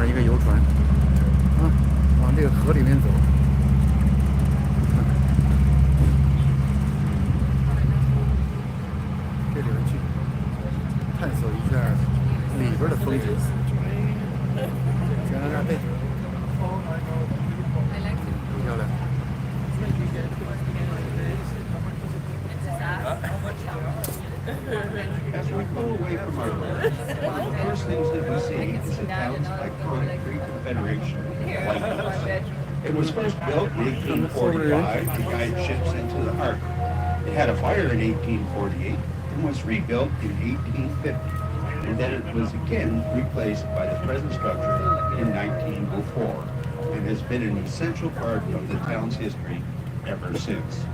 一个游船，啊，往这个河里面走。这里面去探索一下里边的风景。加拿大贝，漂亮。As we pull away from our road, one of the first things that we see is the town's iconic Confederation lighthouse. It was first built in 1845 to guide ships into the harbor. It had a fire in 1848 and was rebuilt in 1850, and then it was again replaced by the present structure in 1904, and has been an essential part of the town's history ever since.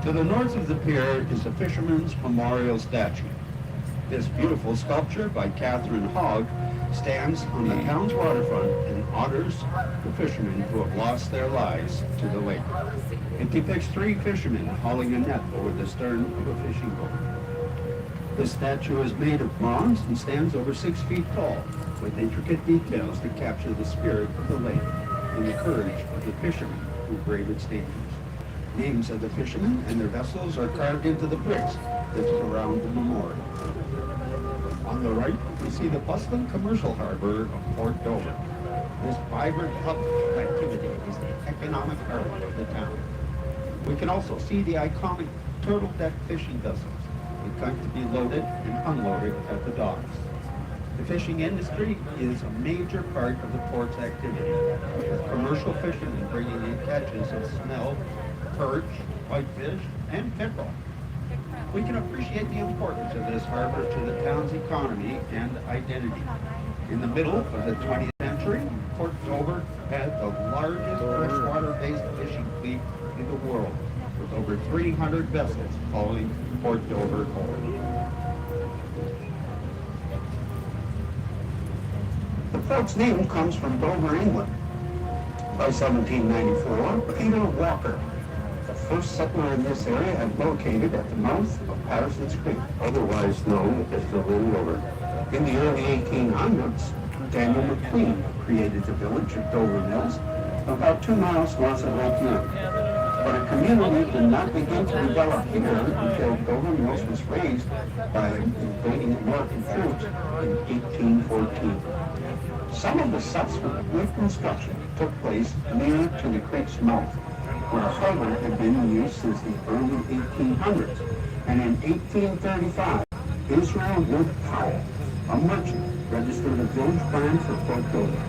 To the north of the pier is a fisherman's memorial statue. This beautiful sculpture by Catherine Hogg stands on the town's waterfront and honors the fishermen who have lost their lives to the lake. It depicts 3 fishermen hauling a net over the stern of a fishing boat. The statue is made of bronze and stands over 6 feet tall, with intricate details that capture the spirit of the lake and the courage of the fishermen who brave its dangers. Names of the fishermen and their vessels are carved into the bricks that surround the memorial. On the right, we see the bustling commercial harbor of Port Dover. This vibrant hub of activity is the economic heart of the town. We can also see the iconic turtle deck fishing vessels that come to be loaded and unloaded at the docks. The fishing industry is a major part of the port's activity, with commercial fishermen bringing in catches of smelt, perch, whitefish, and pickerel. We can appreciate the importance of this harbor to the town's economy and identity. In the middle of the 20th century, Port Dover had the largest freshwater-based fishing fleet in the world, with over 300 vessels calling Port Dover home. The port's name comes from Dover, England. By 1794, Peter Walker, the first settler in this area, had located at the mouth of Patterson's Creek, otherwise known as the Little River. In the early 1800s, Daniel McLean created the village of Dover Mills, about 2 miles north of Lake Erie. But a community did not begin to develop here until Dover Mills was raised by invading American troops in 1814. Some of the subsequent reconstruction took place near to the creek's mouth, where a harbor had been in use since the early 1800s. And in 1835, Israel Wood Powell, a merchant, registered a village plan for Port Dover.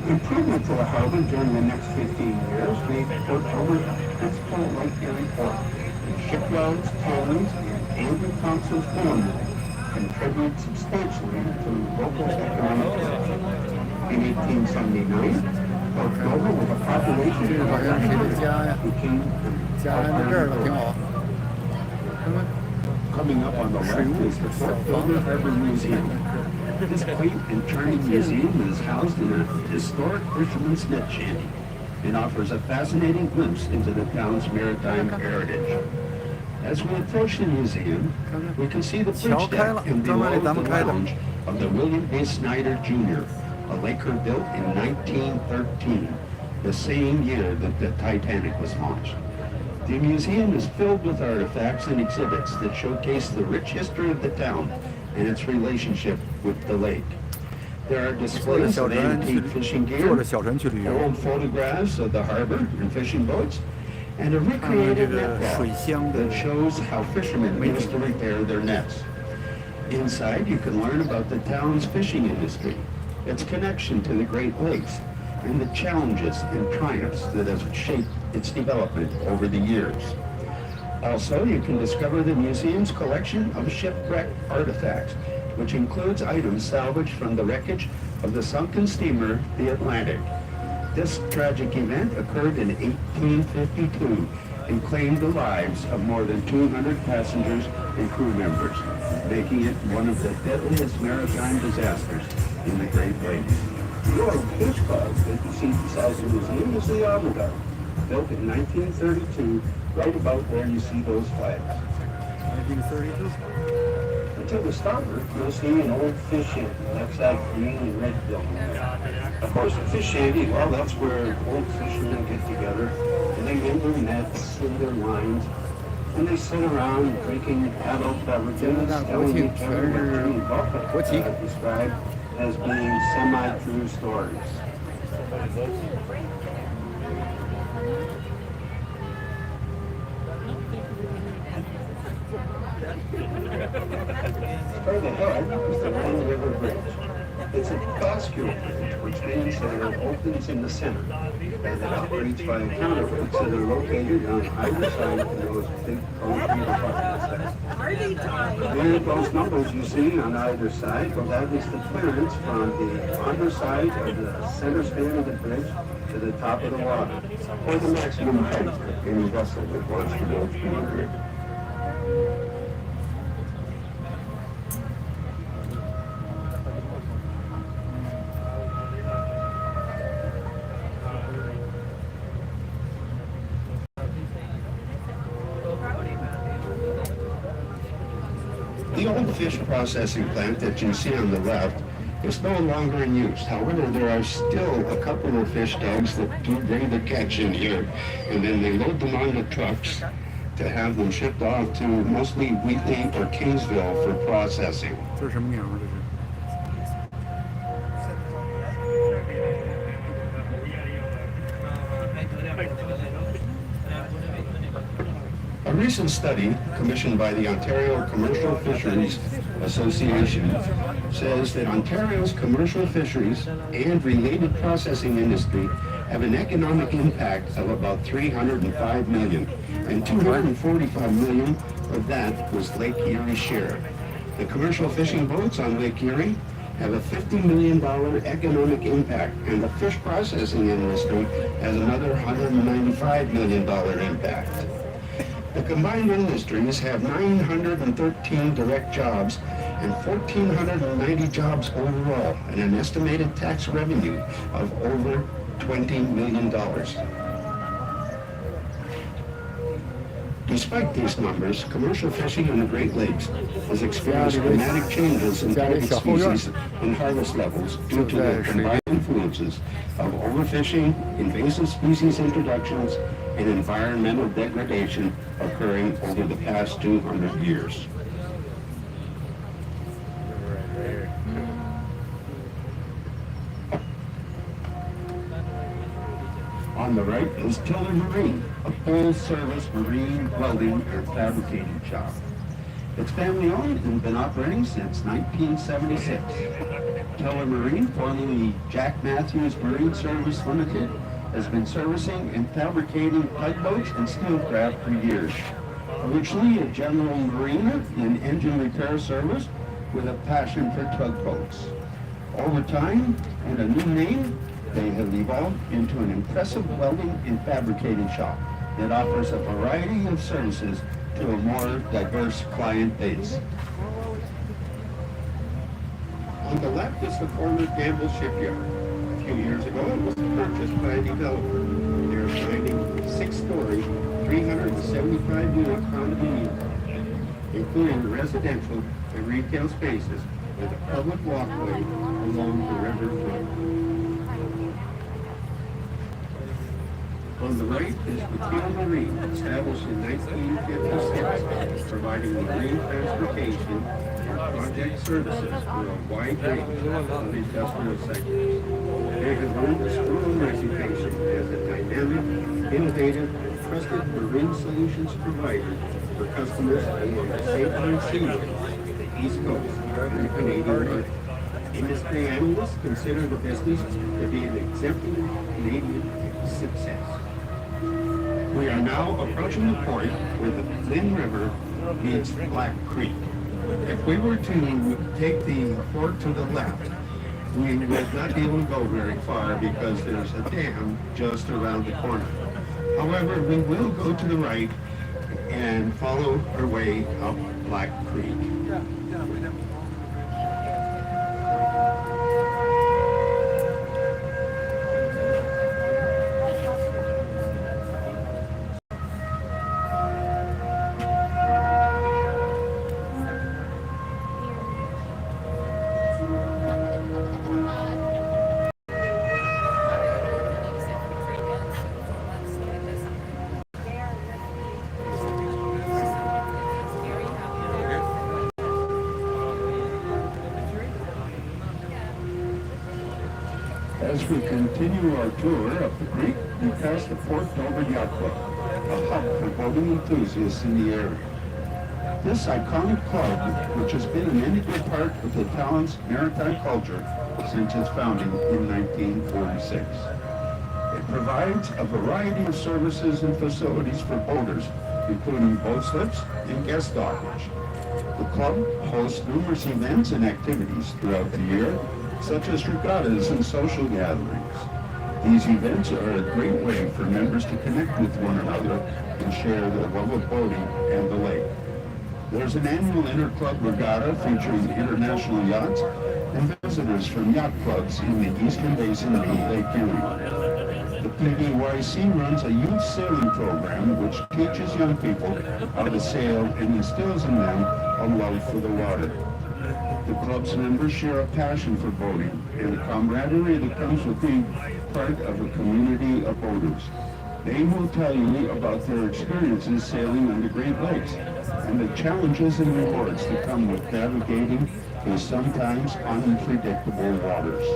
Improvement to the harbor during the next 15 years made Port Dover a principal Lake Erie port, and shipyards, tailings, and Andrew Thompson's bone mill contributed substantially to local economic development. In 1879, Port Dover, with a population of 100, became Coming up on the left is the Port Dover Harbor Museum. This quaint and charming museum is housed in a historic fisherman's net shanty and offers a fascinating glimpse into the town's maritime heritage. As we approach the museum, we can see the bridge deck and below the lounge of the William A. Snyder Jr., a Laker built in 1913, the same year that the Titanic was launched. The museum is filled with artifacts and exhibits that showcase the rich history of the town and its relationship with the lake. There are displays of antique fishing gear, old photographs of the harbor and fishing boats, and a recreated net walk that shows how fishermen used to repair their nets. Inside, you can learn about the town's fishing industry, its connection to the Great Lakes, and the challenges and triumphs that have shaped its development over the years. Also, you can discover the museum's collection of shipwreck artifacts, which includes items salvaged from the wreckage of the sunken steamer, the Atlantic. This tragic event occurred in 1852 and claimed the lives of more than 200 passengers and crew members, making it one of the deadliest maritime disasters in the Great Lakes. The old fish club that you see beside the museum is the Arbor Guard, built in 1932, right about where you see those flags. 1932? To the starboard, you'll see an old fish inn, lakeside green and red building. Of course, the fish shanty, well, that's where old fishermen get together and they get their nets and their lines and they sit around drinking adult beverages, telling each other what Jimmy Buffett described as being semi-true stories. Further ahead is the Long River Bridge. It's a bascule bridge, which means that it opens in the center and it operates by counterweights that are located on either side of those big concrete abutments. And those numbers you see on either side, well, that is the clearance from the underside of the center span of the bridge to the top of the water, or the maximum height of any vessel that wants to go through the bridge. The old fish processing plant that you see on the left is no longer in use. However, there are still a couple of fish dogs that do bring the catch in here, and then they load them on the trucks to have them shipped off to mostly Wheatley or Kingsville for processing. 这是什么鸟啊？这是？ A recent study commissioned by the Ontario Commercial Fisheries Association says that Ontario's commercial fisheries and related processing industry have an economic impact of about $305 million, and $245 million of that was Lake Erie's share. The commercial fishing boats on Lake Erie have a $50 million economic impact, and the fish processing industry has another $195 million impact. The combined industries have 913 direct jobs and 1,490 jobs overall, and an estimated tax revenue of over $20 million. Despite these numbers, commercial fishing in the Great Lakes has experienced dramatic changes in target species and harvest levels due to the combined influences of overfishing, invasive species introductions, and environmental degradation occurring over the past 200 years. On the right is Tiller Marine, a full-service marine welding and fabricating shop. It's family-owned and been operating since 1976. Tiller Marine, formerly Jack Matthews Marine Service Limited, has been servicing and fabricating tugboats and steelcraft for years. Originally a general mariner in engine repair service with a passion for tugboats. Over time, with a new name, they have evolved into an impressive welding and fabricating shop that offers a variety of services to a more diverse client base. On the left is the former Gamble Shipyard. A few years ago, it was purchased by a developer. They're finding 6-story, 375-unit condominium, including residential and retail spaces with a public walkway along the riverfront. On the right is Mateo Marine, established in 1956, providing marine transportation and project services for a wide range of industrial sectors. They have earned a strong reputation as a dynamic, innovative, and trusted marine solutions provider for customers along the St. Lawrence Seaway, the East Coast, and the Canadian market. Industry analysts consider the business to be an exemplary Canadian success. We are now approaching the point where the Lynn River meets Black Creek. If we were to take the port to the left, we would not be able to go very far because there's a dam just around the corner. However, we will go to the right and follow our way up Black Creek. As we continue our tour up the creek, we pass the Port Dover Yacht Club, a hub for boating enthusiasts in the area. This iconic club, which has been an integral part of the town's maritime culture since its founding in 1946. It provides a variety of services and facilities for boaters, including boat slips and guest dockage. The club hosts numerous events and activities throughout the year, such as regattas and social gatherings. These events are a great way for members to connect with one another and share their love of boating and the lake. There's an annual inter-club regatta featuring international yachts and visitors from yacht clubs in the eastern basin of Lake Erie. The PDYC runs a youth sailing program which teaches young people how to sail and instills in them a love for the water. The club's members share a passion for boating and the camaraderie that comes with being part of a community of boaters. They will tell you about their experiences sailing on the Great Lakes and the challenges and rewards that come with navigating the sometimes unpredictable waters.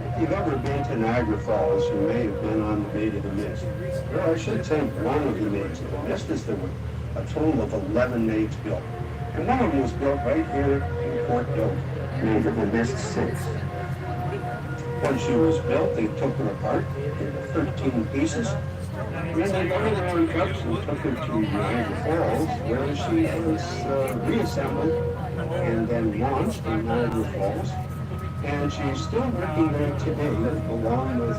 If you've ever been to Niagara Falls, you may have been on the Maid of the Mist. Or I should say one of the Maids of the Mist, is there were a total of 11 maids built. And one of them was built right here in Port Dover, Maid of the Mist 6. When she was built, they took her apart into 13 pieces. And then they got her on trucks and took her to Niagara Falls, where she was reassembled and then launched in Niagara Falls. And she's still working there today, along with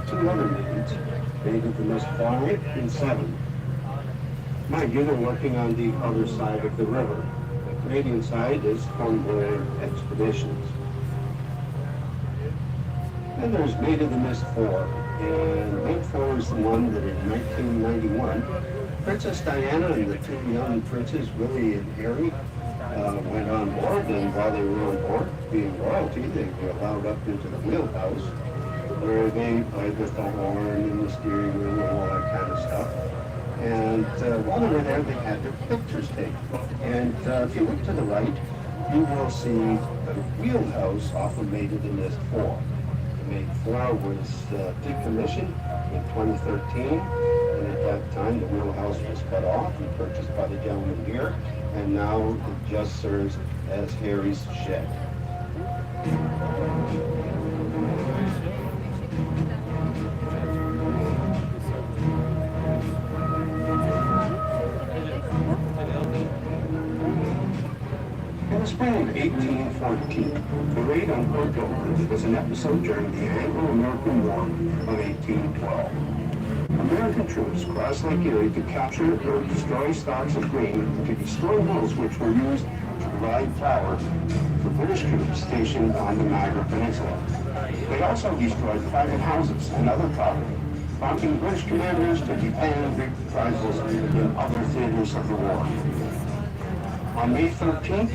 two other maids, Maid of the Mist 5 and 7. Mind you, they're working on the other side of the river. The Canadian side is Cornwall Expeditions. And there's Maid of the Mist 4, and Maid 4 is the one that in 1991, Princess Diana and the two young princes, Willie and Harry, went on board, and while they were on board, being royalty, they were allowed up into the wheelhouse, where they played with the horn and the steering wheel and all that kind of stuff. And while they were there, they had their pictures taken. And if you look to the right, you will see the wheelhouse off of Maid of the Mist 4. Maid 4 was decommissioned in 2013, and at that time the wheelhouse was cut off and purchased by the gentleman here, and now it just serves as Harry's shed. In the spring of 1814, the raid on Port Dover was an episode during the Anglo-American War of 1812. American troops crossed Lake Erie to capture or destroy stocks of grain and to destroy mills which were used to provide flour for British troops stationed on the Niagara Peninsula. They also destroyed private houses and other property, prompting British commanders to demand reprisals in other theaters of the war. On May 13th,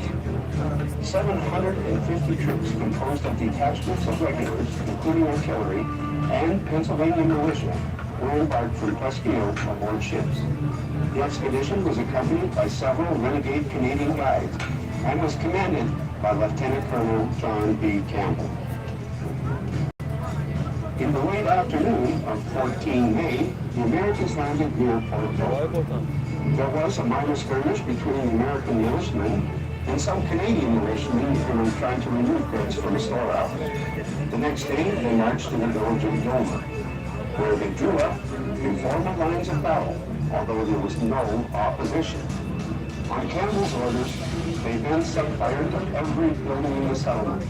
750 troops composed of detachments of regulars, including artillery, and Pennsylvania militia, were embarked from Tuskegee aboard ships. The expedition was accompanied by several renegade Canadian guides and was commanded by Lieutenant Colonel John B. Campbell. In the late afternoon of 14 May, the Americans landed near Port Dover. There was a minor skirmish between American militiamen and some Canadian militiamen who were trying to remove goods from a storehouse. The next day, they marched to the village of Dover, where they drew up in formal lines of battle, although there was no opposition. On Campbell's orders, they then set fire to every building in the settlement.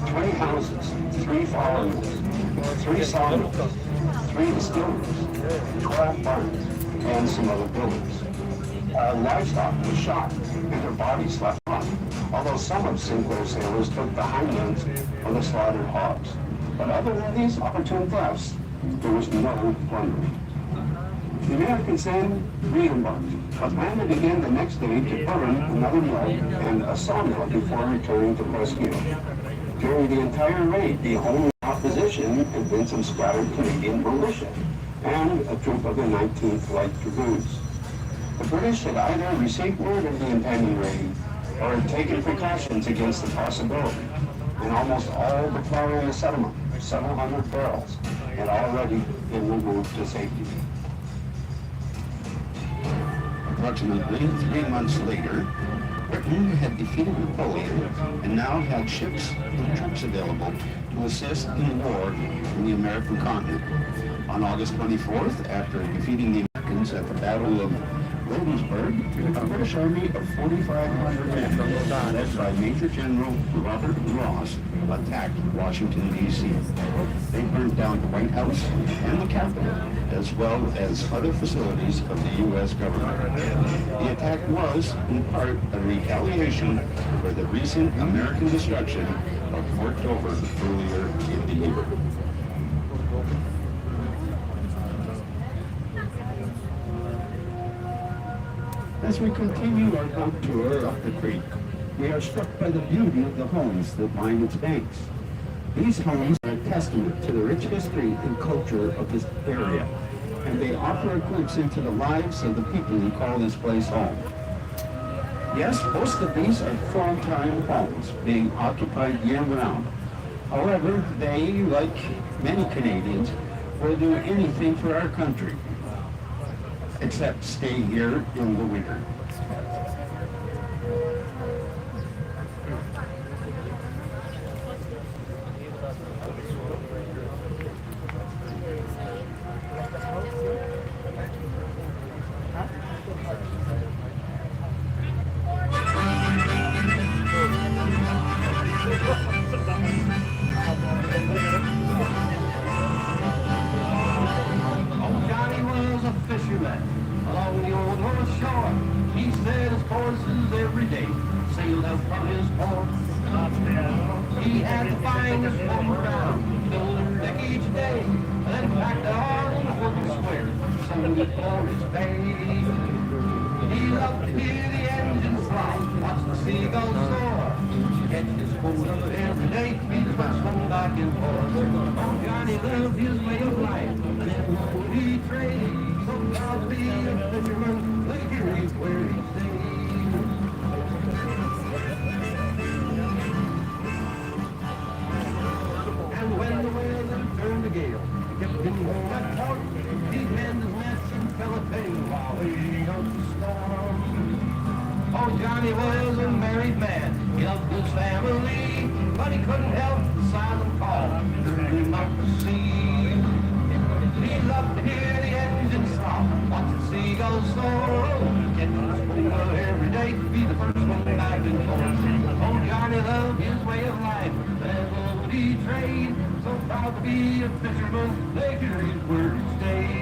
20 houses, 3 flour mills, 3 sawmills, 3 distilleries, 12 barns, and some other buildings. Livestock was shot and their bodies left on, although some of Sinclair's sailors took the hind ends of the slaughtered hogs. But other than these opportune thefts, there was no plunder. The Americans then re-embarked, but landed again the next day to burn another mill and a sawmill before returning to Presqu'île. During the entire raid, the only opposition had been some scattered Canadian militia and a troop of the 19th Light Dragoons. The British had either received word of the impending raid or had taken precautions against the possibility, and almost all the flour in the settlement, several hundred barrels, had already been removed to safety. Approximately 3 months later, Britain had defeated Napoleon and now had ships and troops available to assist in the war in the American continent. On August 24th, after defeating the Americans at the Battle of Gettysburg, a British army of 4,500 men, led by Major General Robert Ross, attacked Washington, D.C. They burned down the White House and the Capitol, as well as other facilities of the U.S. government. The attack was, in part, a retaliation for the recent American destruction of Fort Dover earlier in the year. As we continue our boat tour up the creek, we are struck by the beauty of the homes that line its banks. These homes are a testament to the rich history and culture of this area, and they offer a glimpse into the lives of the people who call this place home. Yes, most of these are full-time homes, being occupied year-round. However, they, like many Canadians, will do anything for our country, except stay here in the winter. Along the old North Shore, he set his courses every day, sailed out from his port. He had the finest boat around, filled her deck each day, and then packed out on the wooden square, so he for his pay. He loved to hear the engines throb, watch the seagulls soar, catch his quota every day, be the first one back and forth. Oh, Johnny loved his way of life, and then what would he trade? So proud to be a fisherman, look here, he's where he stays. And when the weather turned to gale, he kept getting home at port. He'd mend his nets and fell a penny while he out the storm. Oh, Johnny was a married man, he loved his family, but he couldn't help the silent call, turning him out to sea. He loved to hear the engines stop, watch the seagulls soar, get his quota every day, be the first one back and forth. Oh, Johnny loved his way of life, never would he trade, so proud to be a fisherman, they could read where he stayed.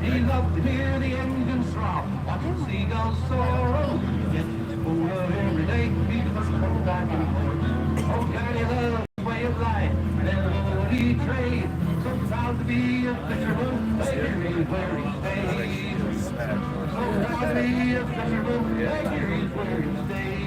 He loved to hear the engines throb, watch the seagulls soar, get his quota every day, be the first one back and forth. Oh, Johnny loved his way of life, never would he trade, so proud to be a fisherman, they hear he's where he stays. So proud to be a fisherman, they hear he's where he stays.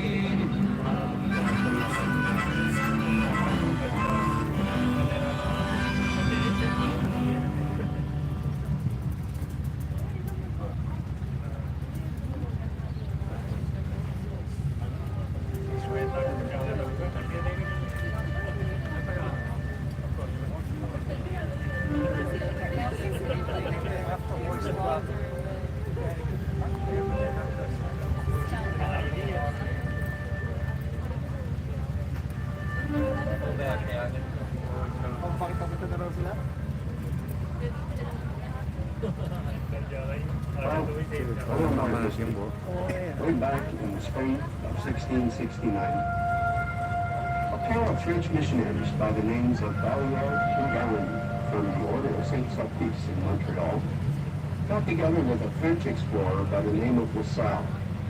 慢慢的停泊。 Way back in the spring of 1669, a pair of French missionaries by the names of Ballard and Galland from the Order of Saint Sulpice in Montreal got together with a French explorer by the name of LaSalle,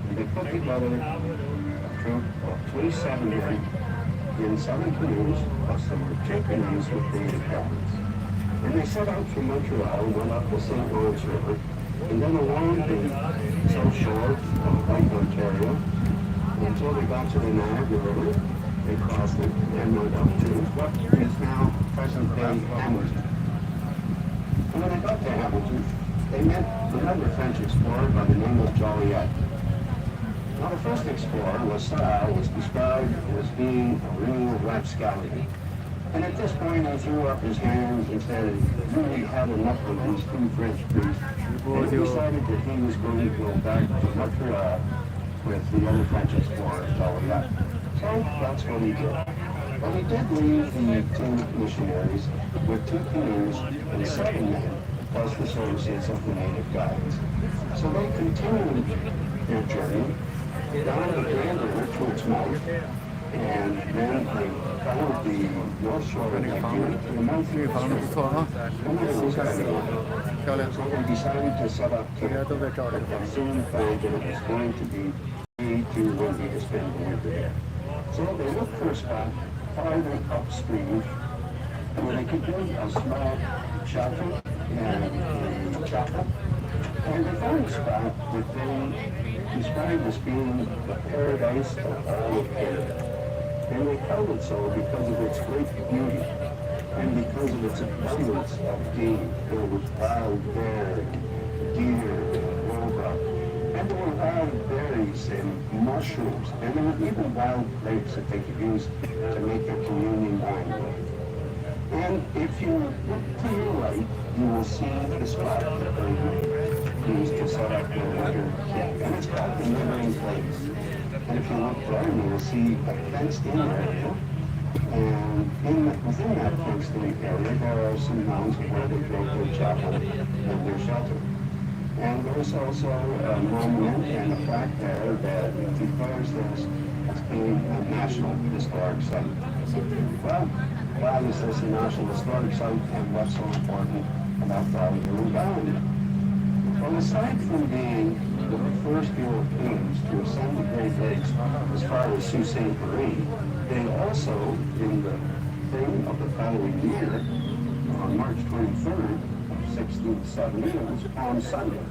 and they put together a troop of 27 men in 7 canoes plus some 2 canoes with native guides. And they set out from Montreal and went up the St. Lawrence River and then along the south shore of Lake Ontario until they got to the Niagara River. They crossed it and went up to what is now present-day Hamilton. And when they got to Hamilton, they met another French explorer by the name of Joliet. Now the first explorer, LaSalle, was described as being a real rapscallion. And at this point, he threw up his hands and said he really had enough of these 2 French priests. And he decided that he was going to go back to Montreal with the other French explorer, Joliet. So that's what he did. But he did leave the 2 missionaries with 2 canoes and 7 men, plus the services of the native guides. So they continued their journey down the Grand River to its mouth, and then they followed the north shore of Lake Erie to the mouth of the 房子不错啊， 漂亮。 So they decided to set up camp, but they soon found that it was going to be way too windy to spend the winter there. So they looked for a spot farther upstream where they could build a small shelter and a chapel. And they found a spot that they described as being the paradise of all of Canada. And they called it so because of its great beauty and because of its abundance of game. There was wild bear, deer, roebuck, and there were wild berries and mushrooms, and there were even wild grapes that they could use to make their communion wine with. And if you look to your right, you will see the spot that they used to set up their winter camp. And it's called the Living Place. And if you look there, you will see a fenced-in area. And within that fenced-in area, there are some mounds where they built their chapel and their shelter. And there's also a monument and a plaque there that declares this as being a National Historic Site. Well, why is this a National Historic Site, and what's so important about Valley Valley? Well, aside from being the first Europeans to ascend the Great Lakes as far as Sault Ste. Marie, they also, in the spring of the following year, on March 23rd, 1670, it was Palm Sunday.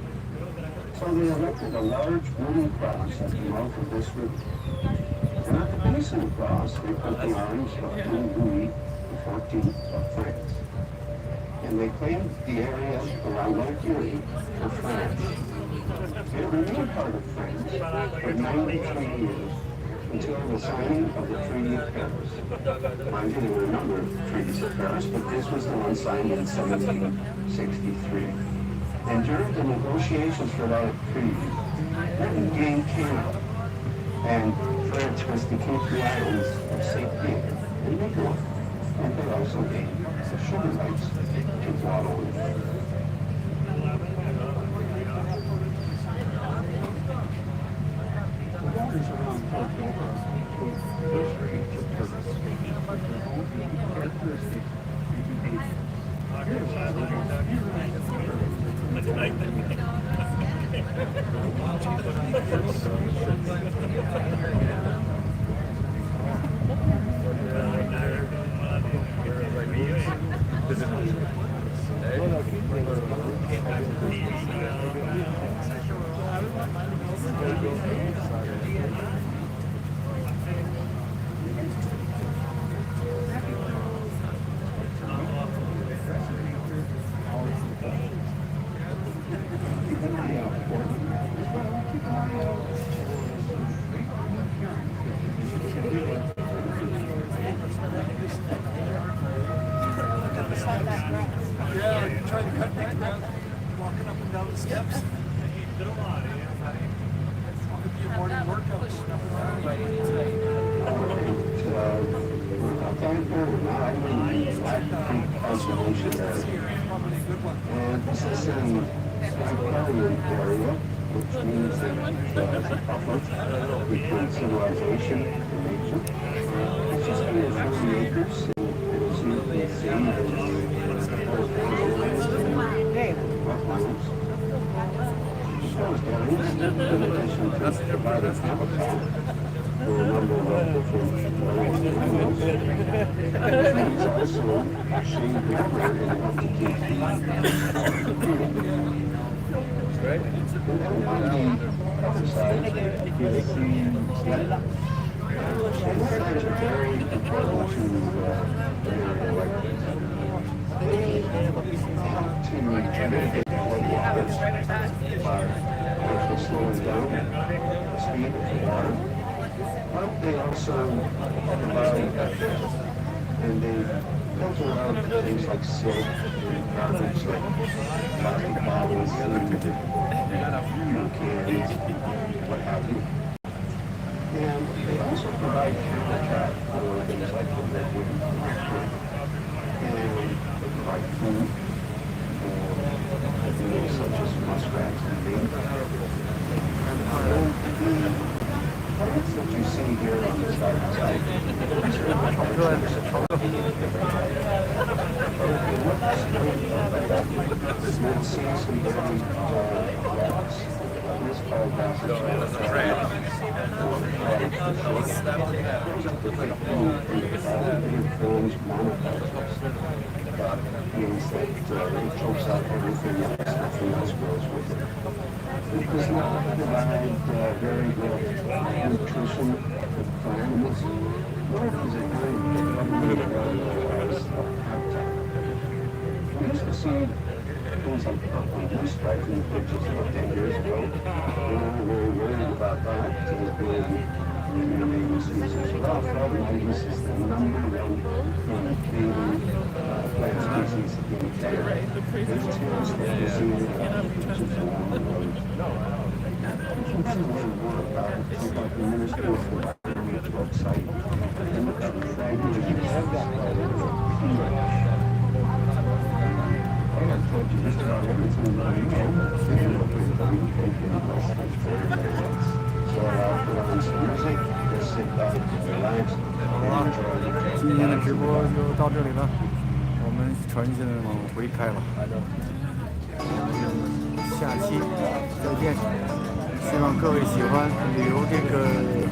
So they erected a large wooden cross at the mouth of this river. And at the base of the cross, they put the arms of King Louis XIV of France. And they claimed the area around Lake Erie for France. It remained part of France for 93 years until the signing of the Treaty of Paris. Mind you, there were a number of treaties of Paris, but this was the one signed in 1763. And during the negotiations for that treaty, Britain gained Canada, and France was to keep the islands of St. Pierre and Miquelon, and they also gained the sugar rights to Guadeloupe. Conservation Area. And this is an riparian area, which means that there's a buffer between civilization and nature. It's just under 40 acres, and as you can see, there's wetlands. Those areas, in addition to providing habitat for a number of different animals, trees also shade the river and help to keep the Right? and then on the other side, you see that shades are very important to an area like this. They help to mitigate floodwaters by actually slowing down the speed of the water. But they also provide, and they filter out things like silt and garbage like plastic bottles and cans, what have you. And they also provide habitat for things like the redwood and they provide food for things such as muskrats and mink. The plants that you see here on this garden site, these are small seeds and very grass. This is called grass. Forms monocultures. That means that it chokes out everything else, nothing else grows with it. It does not provide very good nutrition for animals, nor does it really as habitat. We used to see things like purple moose right in the pictures about 10 years ago. We're not very worried about that. It's been invading species. Well, frog-mitis is the number one invading plant species in Canada. There's two that you see pictures along the road. If you want to learn more about it, check out the Ministry of Environment's website and look up fragments of I've told you just about everything that I know, and what we've done, we've taken less than 40 minutes. So I'll put on some music, just sit back, relax, and enjoy the 今天的直播就到这里了，我们船现在往回开了，下期再见。希望各位喜欢旅游这个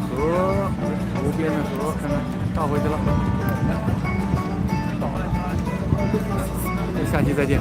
河，湖边的河，看看倒回去了，下期再见。